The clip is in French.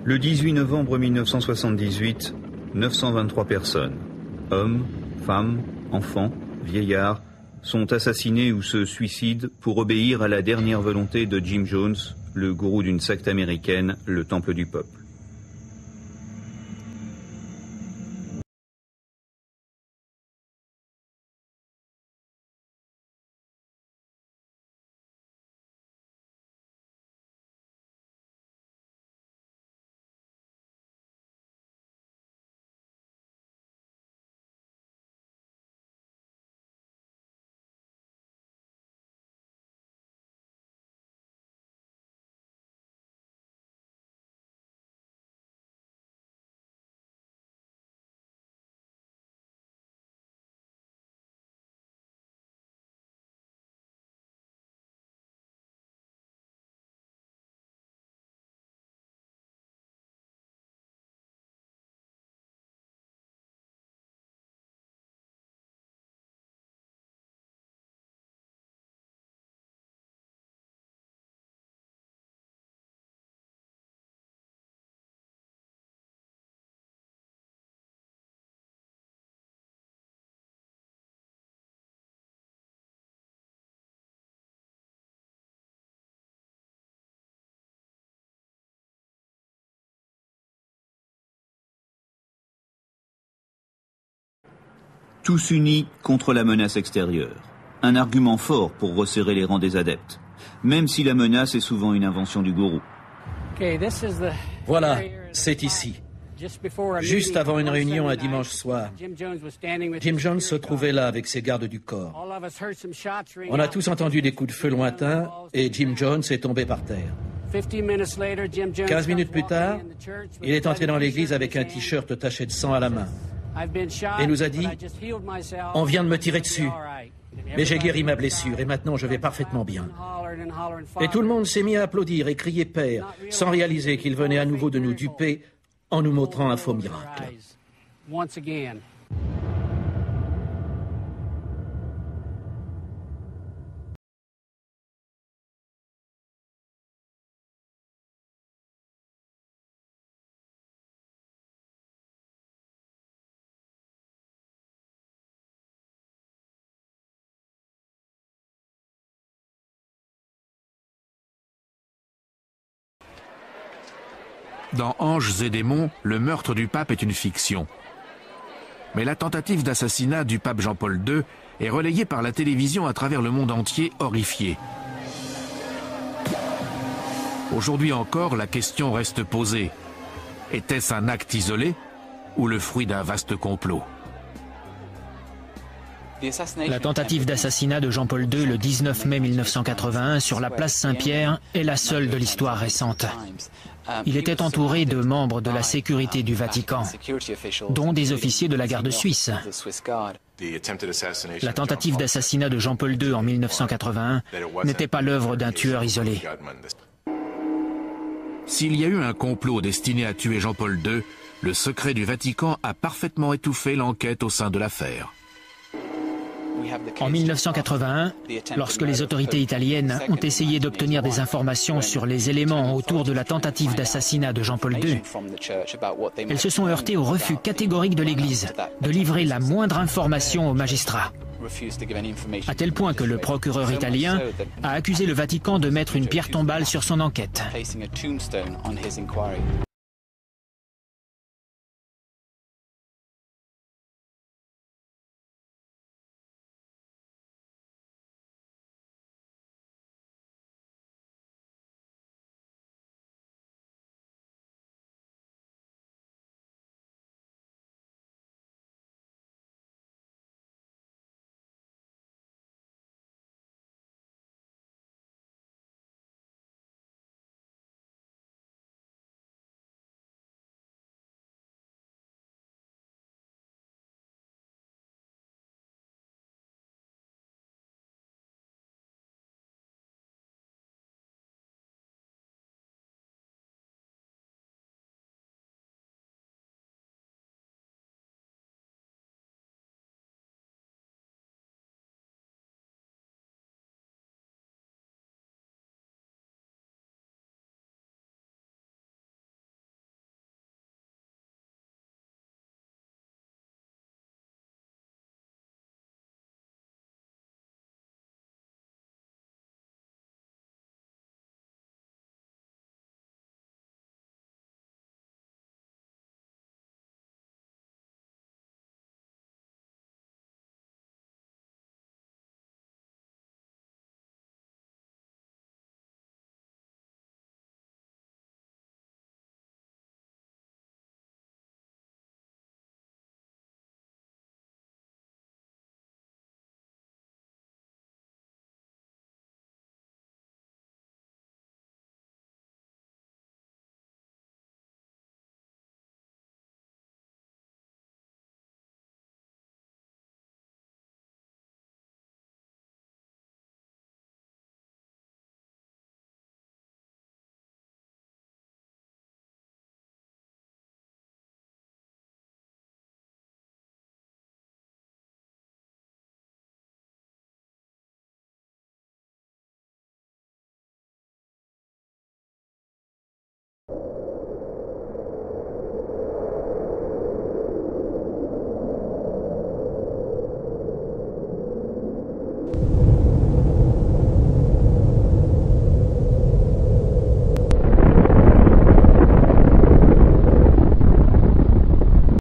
Le 18 novembre 1978, 923 personnes, hommes, femmes, enfants, vieillards, sont assassinés ou se suicident pour obéir à la dernière volonté de Jim Jones, le gourou d'une secte américaine, le Temple du Peuple. Tous unis contre la menace extérieure. Un argument fort pour resserrer les rangs des adeptes, même si la menace est souvent une invention du gourou. Voilà, c'est ici. Juste avant une réunion un dimanche soir, Jim Jones se trouvait là avec ses gardes du corps. On a tous entendu des coups de feu lointains et Jim Jones est tombé par terre. 15 minutes plus tard, il est entré dans l'église avec un t-shirt taché de sang à la main et nous a dit « On vient de me tirer dessus, mais j'ai guéri ma blessure et maintenant je vais parfaitement bien. » Et tout le monde s'est mis à applaudir et crier « Père » sans réaliser qu'il venait à nouveau de nous duper en nous montrant un faux miracle. Dans Anges et démons, le meurtre du pape est une fiction. Mais la tentative d'assassinat du pape Jean-Paul II est relayée par la télévision à travers le monde entier, horrifié. Aujourd'hui encore, la question reste posée. Était-ce un acte isolé ou le fruit d'un vaste complot ? La tentative d'assassinat de Jean-Paul II le 19 mai 1981 sur la place Saint-Pierre est la seule de l'histoire récente. Il était entouré de membres de la sécurité du Vatican, dont des officiers de la garde suisse. La tentative d'assassinat de Jean-Paul II en 1981 n'était pas l'œuvre d'un tueur isolé. S'il y a eu un complot destiné à tuer Jean-Paul II, le secret du Vatican a parfaitement étouffé l'enquête au sein de l'affaire. En 1981, lorsque les autorités italiennes ont essayé d'obtenir des informations sur les éléments autour de la tentative d'assassinat de Jean-Paul II, elles se sont heurtées au refus catégorique de l'Église de livrer la moindre information aux magistrats. À tel point que le procureur italien a accusé le Vatican de mettre une pierre tombale sur son enquête.